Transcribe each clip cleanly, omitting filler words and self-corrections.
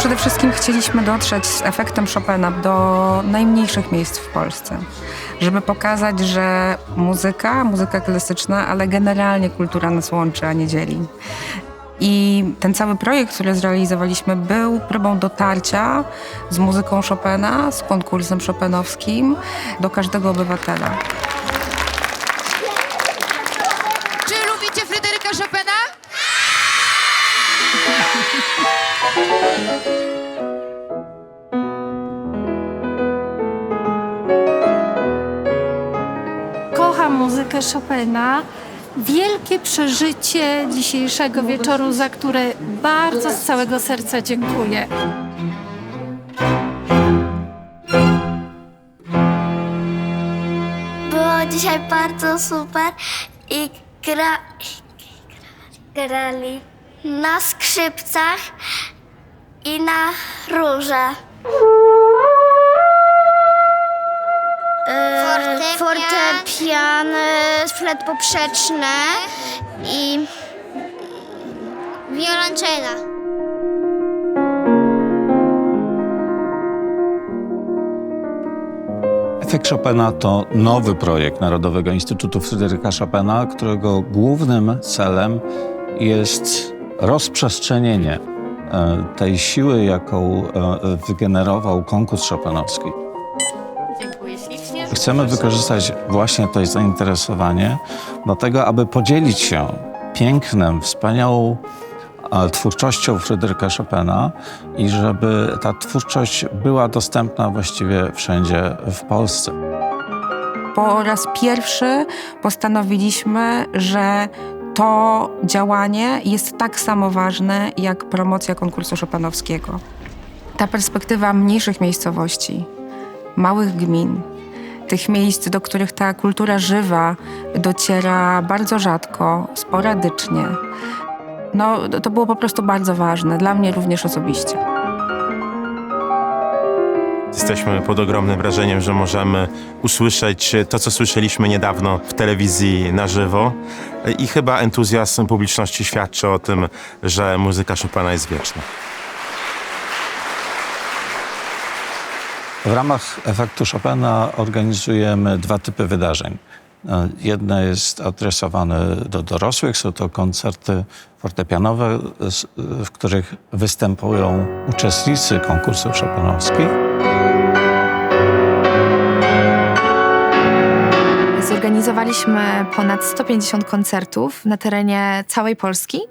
Przede wszystkim chcieliśmy dotrzeć z efektem Chopina do najmniejszych miejsc w Polsce, żeby pokazać, że muzyka klasyczna, ale generalnie kultura nas łączy, a nie dzieli. I ten cały projekt, który zrealizowaliśmy, był próbą dotarcia z muzyką Chopina, z konkursem chopinowskim do każdego obywatela. Czy lubicie Fryderyka Chopina? Kocham muzykę Chopina. Wielkie przeżycie dzisiejszego wieczoru, za które bardzo z całego serca dziękuję. Było dzisiaj bardzo super i grali na skrzypcach i na róże. Fortepian, flet poprzeczny i wiolonczela. Efekt Chopina to nowy projekt Narodowego Instytutu Fryderyka Chopina, którego głównym celem jest rozprzestrzenienie tej siły, jaką wygenerował konkurs chopinowski. Dziękuję ślicznie. Chcemy wykorzystać właśnie to zainteresowanie do tego, aby podzielić się pięknem, wspaniałą twórczością Fryderyka Chopina i żeby ta twórczość była dostępna właściwie wszędzie w Polsce. Po raz pierwszy postanowiliśmy, że to działanie jest tak samo ważne jak promocja konkursu chopinowskiego. Ta perspektywa mniejszych miejscowości, małych gmin, tych miejsc, do których ta kultura żywa dociera bardzo rzadko, sporadycznie. No, to było po prostu bardzo ważne, dla mnie również osobiście. Jesteśmy pod ogromnym wrażeniem, że możemy usłyszeć to, co słyszeliśmy niedawno w telewizji na żywo i chyba entuzjazm publiczności świadczy o tym, że muzyka Chopina jest wieczna. W ramach efektu Chopina organizujemy dwa typy wydarzeń. Jedne jest adresowane do dorosłych, są to koncerty fortepianowe, w których występują uczestnicy konkursu chopinowskich. Zorganizowaliśmy ponad 150 koncertów na terenie całej Polski.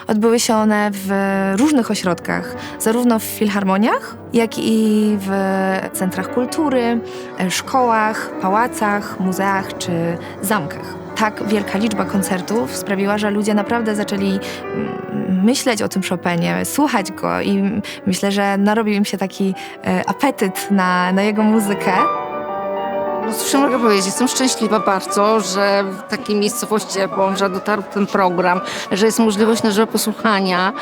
Odbyły się one w różnych ośrodkach, zarówno w filharmoniach, jak i w centrach kultury, szkołach, pałacach, muzeach czy zamkach. Tak wielka liczba koncertów sprawiła, że ludzie naprawdę zaczęli myśleć o tym Chopinie, słuchać go i myślę, że narobił im się taki apetyt na jego muzykę. No cóż ja mogę powiedzieć, jestem szczęśliwa bardzo, że w takiej miejscowości jak Łomża dotarł ten program, że jest możliwość na żywo posłuchania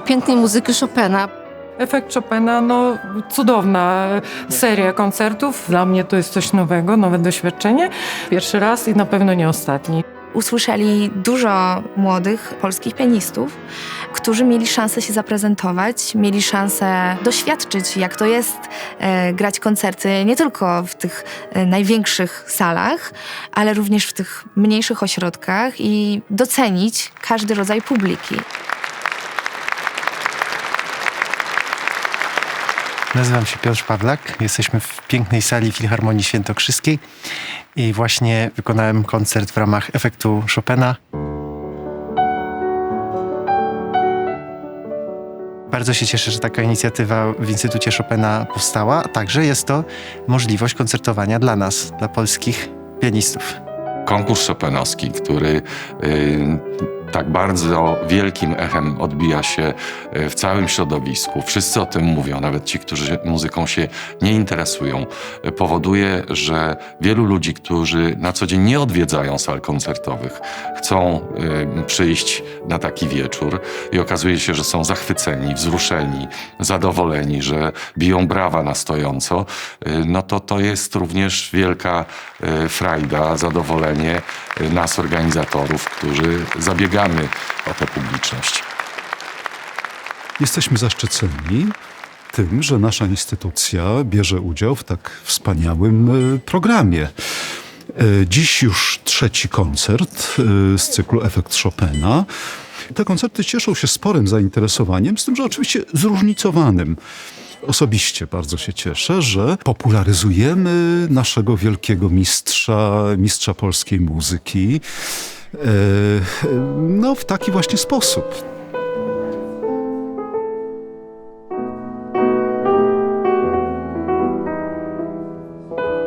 pięknej muzyki Chopina. Efekt Chopina, cudowna seria koncertów. Dla mnie to jest coś nowego, nowe doświadczenie. Pierwszy raz i na pewno nie ostatni. Usłyszeli dużo młodych polskich pianistów, którzy mieli szansę się zaprezentować, mieli szansę doświadczyć, jak to jest grać koncerty nie tylko w tych największych salach, ale również w tych mniejszych ośrodkach i docenić każdy rodzaj publiki. Nazywam się Piotr Pawlak. Jesteśmy w pięknej sali Filharmonii Świętokrzyskiej i właśnie wykonałem koncert w ramach efektu Chopina. Bardzo się cieszę, że taka inicjatywa w Instytucie Chopina powstała. Także jest to możliwość koncertowania dla nas, dla polskich pianistów. Konkurs chopinowski, który tak bardzo wielkim echem odbija się w całym środowisku. Wszyscy o tym mówią, nawet ci, którzy muzyką się nie interesują. Powoduje, że wielu ludzi, którzy na co dzień nie odwiedzają sal koncertowych, chcą przyjść na taki wieczór i okazuje się, że są zachwyceni, wzruszeni, zadowoleni, że biją brawa na stojąco. No to jest również wielka frajda, zadowolenie nas, organizatorów, którzy zabiegamy o tę publiczność. Jesteśmy zaszczyceni tym, że nasza instytucja bierze udział w tak wspaniałym programie. Dziś już 3. koncert z cyklu Efekt Chopina. Te koncerty cieszą się sporym zainteresowaniem, z tym, że oczywiście zróżnicowanym. Osobiście bardzo się cieszę, że popularyzujemy naszego wielkiego mistrza polskiej muzyki w taki właśnie sposób.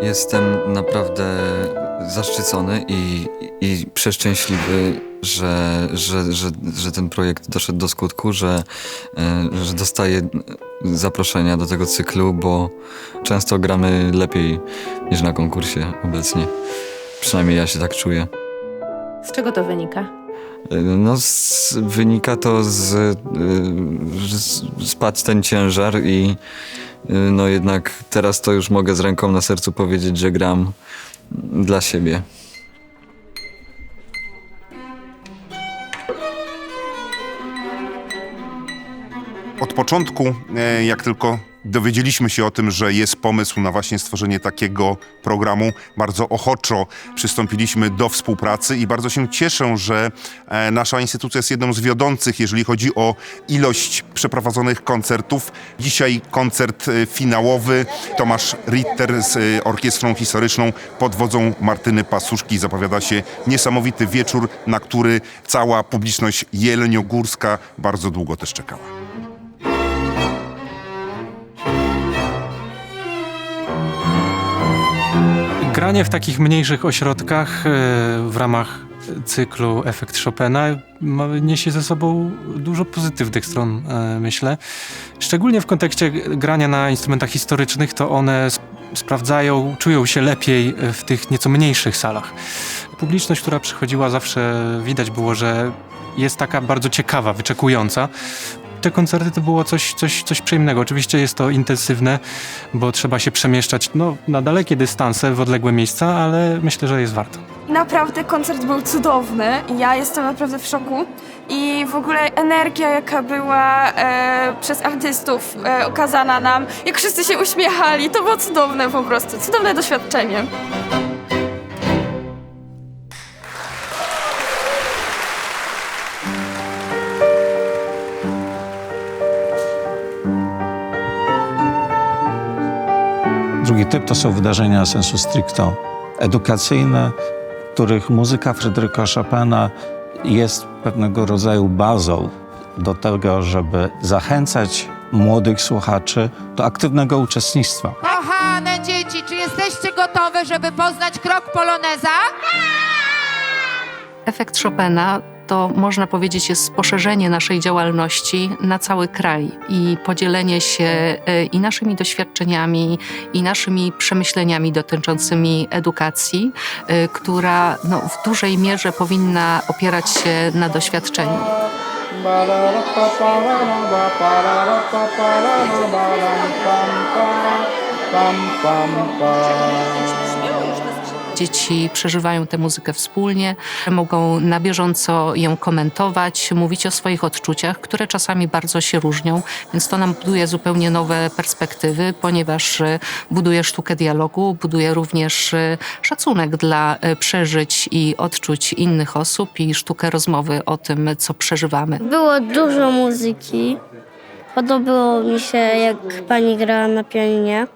Jestem naprawdę zaszczycony i przeszczęśliwy, że ten projekt doszedł do skutku, że dostaję zaproszenia do tego cyklu, bo często gramy lepiej niż na konkursie obecnie. Przynajmniej ja się tak czuję. Z czego to wynika? Wynika to spadł ten ciężar i jednak teraz to już mogę z ręką na sercu powiedzieć, że gram dla siebie. Od początku, jak tylko dowiedzieliśmy się o tym, że jest pomysł na właśnie stworzenie takiego programu, bardzo ochoczo przystąpiliśmy do współpracy i bardzo się cieszę, że nasza instytucja jest jedną z wiodących, jeżeli chodzi o ilość przeprowadzonych koncertów. Dzisiaj koncert finałowy. Tomasz Ritter z Orkiestrą Historyczną pod wodzą Martyny Pasuszki. Zapowiada się niesamowity wieczór, na który cała publiczność jeleniogórska bardzo długo też czekała. Granie w takich mniejszych ośrodkach w ramach cyklu Efekt Chopina niesie ze sobą dużo pozytywnych stron, myślę. Szczególnie w kontekście grania na instrumentach historycznych, to one czują się lepiej w tych nieco mniejszych salach. Publiczność, która przychodziła, zawsze widać było, że jest taka bardzo ciekawa, wyczekująca. Te koncerty to było coś przyjemnego. Oczywiście jest to intensywne, bo trzeba się przemieszczać na dalekie dystanse, w odległe miejsca, ale myślę, że jest warto. Naprawdę koncert był cudowny. Ja jestem naprawdę w szoku. I w ogóle energia, jaka była przez artystów okazana nam, jak wszyscy się uśmiechali, to było cudowne po prostu. Cudowne doświadczenie. Drugi typ to są wydarzenia sensu stricto edukacyjne, w których muzyka Fryderyka Chopina jest pewnego rodzaju bazą do tego, żeby zachęcać młodych słuchaczy do aktywnego uczestnictwa. Kochane dzieci, czy jesteście gotowe, żeby poznać krok poloneza? Efekt Chopina to, można powiedzieć, jest poszerzenie naszej działalności na cały kraj i podzielenie się i naszymi doświadczeniami, i naszymi przemyśleniami dotyczącymi edukacji, która w dużej mierze powinna opierać się na doświadczeniu. Dzieci przeżywają tę muzykę wspólnie, mogą na bieżąco ją komentować, mówić o swoich odczuciach, które czasami bardzo się różnią, więc to nam buduje zupełnie nowe perspektywy, ponieważ buduje sztukę dialogu, buduje również szacunek dla przeżyć i odczuć innych osób i sztukę rozmowy o tym, co przeżywamy. Było dużo muzyki. Podobało mi się, jak pani grała na pianinie.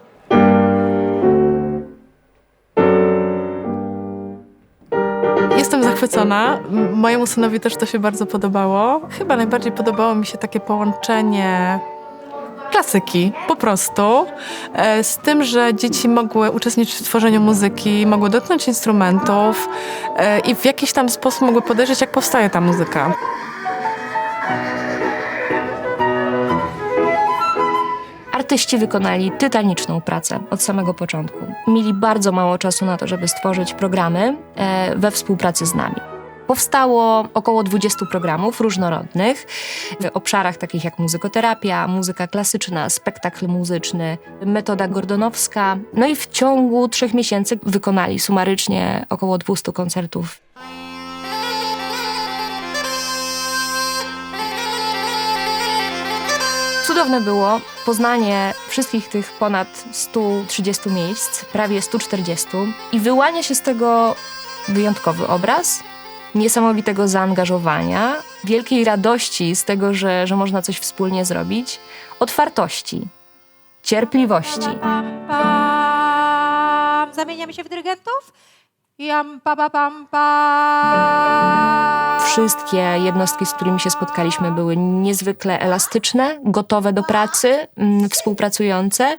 Jestem zachwycona. Mojemu synowi też to się bardzo podobało. Chyba najbardziej podobało mi się takie połączenie klasyki, po prostu, z tym, że dzieci mogły uczestniczyć w tworzeniu muzyki, mogły dotknąć instrumentów i w jakiś tam sposób mogły podejrzeć, jak powstaje ta muzyka. Artyści wykonali tytaniczną pracę od samego początku. Mieli bardzo mało czasu na to, żeby stworzyć programy we współpracy z nami. Powstało około 20 programów różnorodnych w obszarach takich jak muzykoterapia, muzyka klasyczna, spektakl muzyczny, metoda gordonowska. No i w ciągu 3 miesięcy wykonali sumarycznie około 200 koncertów. Cudowne było poznanie wszystkich tych ponad 130 miejsc, prawie 140 i wyłania się z tego wyjątkowy obraz, niesamowitego zaangażowania, wielkiej radości z tego, że można coś wspólnie zrobić, otwartości, cierpliwości. Zamieniamy się w dyrygentów? Jam, pa, pa, pam, pa. Wszystkie jednostki, z którymi się spotkaliśmy, były niezwykle elastyczne, gotowe do pracy, współpracujące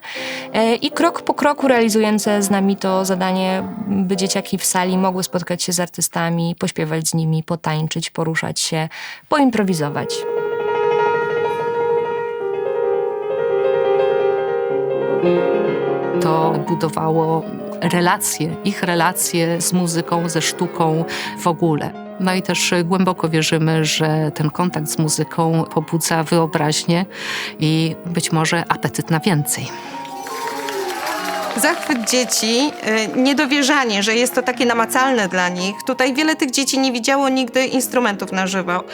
i krok po kroku realizujące z nami to zadanie, by dzieciaki w sali mogły spotkać się z artystami, pośpiewać z nimi, potańczyć, poruszać się, poimprowizować. To budowało ich relacje z muzyką, ze sztuką w ogóle. No i też głęboko wierzymy, że ten kontakt z muzyką pobudza wyobraźnię i być może apetyt na więcej. Zachwyt dzieci, niedowierzanie, że jest to takie namacalne dla nich. Tutaj wiele tych dzieci nie widziało nigdy instrumentów na żywo,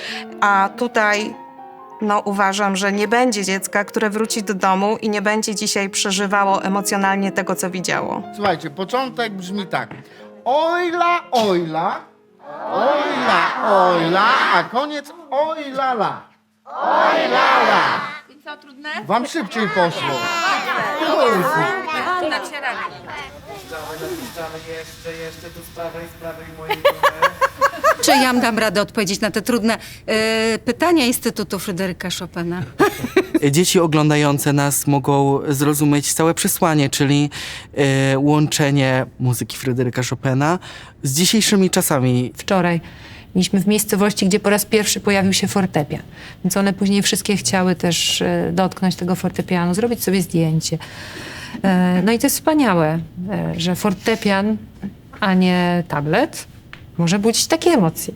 a tutaj uważam, że nie będzie dziecka, które wróci do domu i nie będzie dzisiaj przeżywało emocjonalnie tego, co widziało. Słuchajcie, początek brzmi tak. Ojla, ojla, ojla, ojla, a koniec ojlala. Ojlala. I co, trudne? Wam szybciej poszło. Dacie radę. Jeszcze tu z prawej mojej Czy ja dam radę odpowiedzieć na te trudne pytania Instytutu Fryderyka Chopina? Dzieci oglądające nas mogą zrozumieć całe przesłanie, czyli łączenie muzyki Fryderyka Chopina z dzisiejszymi czasami. Wczoraj byliśmy w miejscowości, gdzie po raz pierwszy pojawił się fortepian. Więc one później wszystkie chciały też dotknąć tego fortepianu, zrobić sobie zdjęcie. No i to jest wspaniałe, że fortepian, a nie tablet, może budzić takie emocje.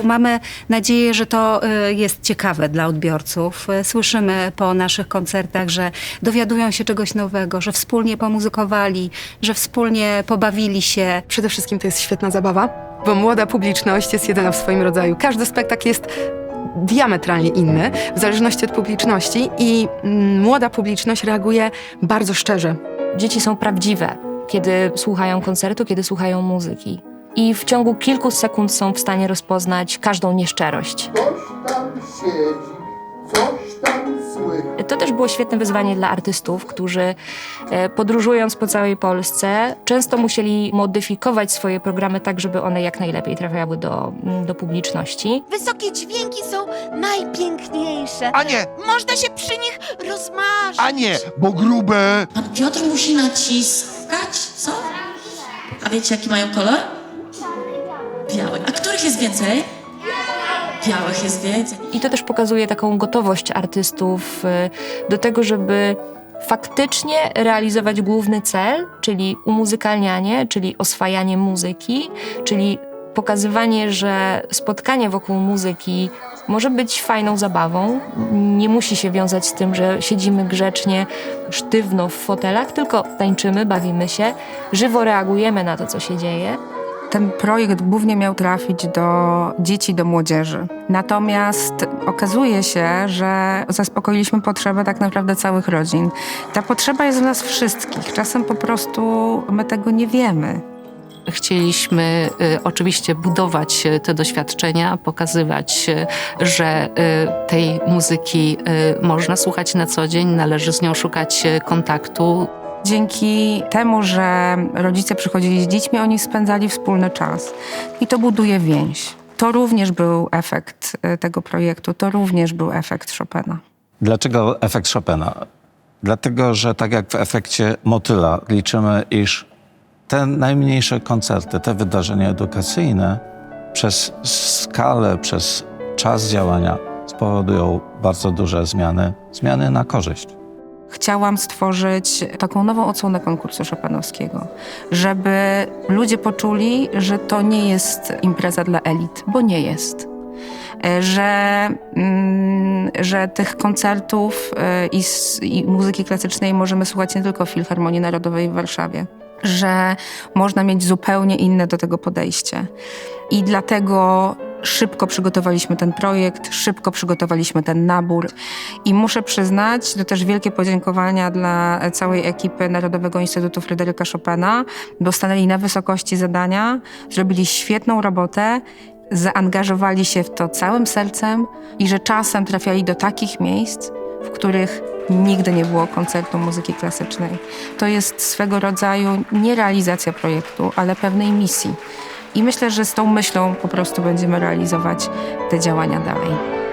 Mamy nadzieję, że to jest ciekawe dla odbiorców. Słyszymy po naszych koncertach, że dowiadują się czegoś nowego, że wspólnie pomuzykowali, że wspólnie pobawili się. Przede wszystkim to jest świetna zabawa, bo młoda publiczność jest jedyna w swoim rodzaju. Każdy spektakl jest diametralnie inny, w zależności od publiczności i młoda publiczność reaguje bardzo szczerze. Dzieci są prawdziwe, kiedy słuchają koncertu, kiedy słuchają muzyki. I w ciągu kilku sekund są w stanie rozpoznać każdą nieszczerość. Coś tam siedzi, coś tam słychać. To też było świetne wyzwanie dla artystów, którzy podróżując po całej Polsce często musieli modyfikować swoje programy tak, żeby one jak najlepiej trafiały do publiczności. Wysokie dźwięki są najpiękniejsze. A nie! Można się przy nich rozmarzyć. A nie, bo grube. Pan Piotr musi naciskać, co? A wiecie, jaki mają kolor? Biały. A których jest więcej? Białych jest więcej. I to też pokazuje taką gotowość artystów do tego, żeby faktycznie realizować główny cel, czyli umuzykalnianie, czyli oswajanie muzyki, czyli pokazywanie, że spotkanie wokół muzyki może być fajną zabawą. Nie musi się wiązać z tym, że siedzimy grzecznie, sztywno w fotelach, tylko tańczymy, bawimy się, żywo reagujemy na to, co się dzieje. Ten projekt głównie miał trafić do dzieci, do młodzieży. Natomiast okazuje się, że zaspokoiliśmy potrzebę tak naprawdę całych rodzin. Ta potrzeba jest w nas wszystkich. Czasem po prostu my tego nie wiemy. Chcieliśmy oczywiście budować te doświadczenia, pokazywać, że tej muzyki można słuchać na co dzień, należy z nią szukać kontaktu. Dzięki temu, że rodzice przychodzili z dziećmi, oni spędzali wspólny czas. I to buduje więź. To również był efekt tego projektu, to również był efekt Chopina. Dlaczego efekt Chopina? Dlatego, że tak jak w efekcie motyla liczymy, iż te najmniejsze koncerty, te wydarzenia edukacyjne przez skalę, przez czas działania spowodują bardzo duże zmiany na korzyść. Chciałam stworzyć taką nową odsłonę konkursu chopinowskiego, żeby ludzie poczuli, że to nie jest impreza dla elit, bo nie jest. Że tych koncertów i muzyki klasycznej możemy słuchać nie tylko w Filharmonii Narodowej w Warszawie. Że można mieć zupełnie inne do tego podejście. I dlatego Szybko przygotowaliśmy ten projekt, szybko przygotowaliśmy ten nabór i muszę przyznać, to też wielkie podziękowania dla całej ekipy Narodowego Instytutu Fryderyka Chopina, bo stanęli na wysokości zadania, zrobili świetną robotę, zaangażowali się w to całym sercem i że czasem trafiali do takich miejsc, w których nigdy nie było koncertu muzyki klasycznej. To jest swego rodzaju nie realizacja projektu, ale pewnej misji. I myślę, że z tą myślą po prostu będziemy realizować te działania dalej.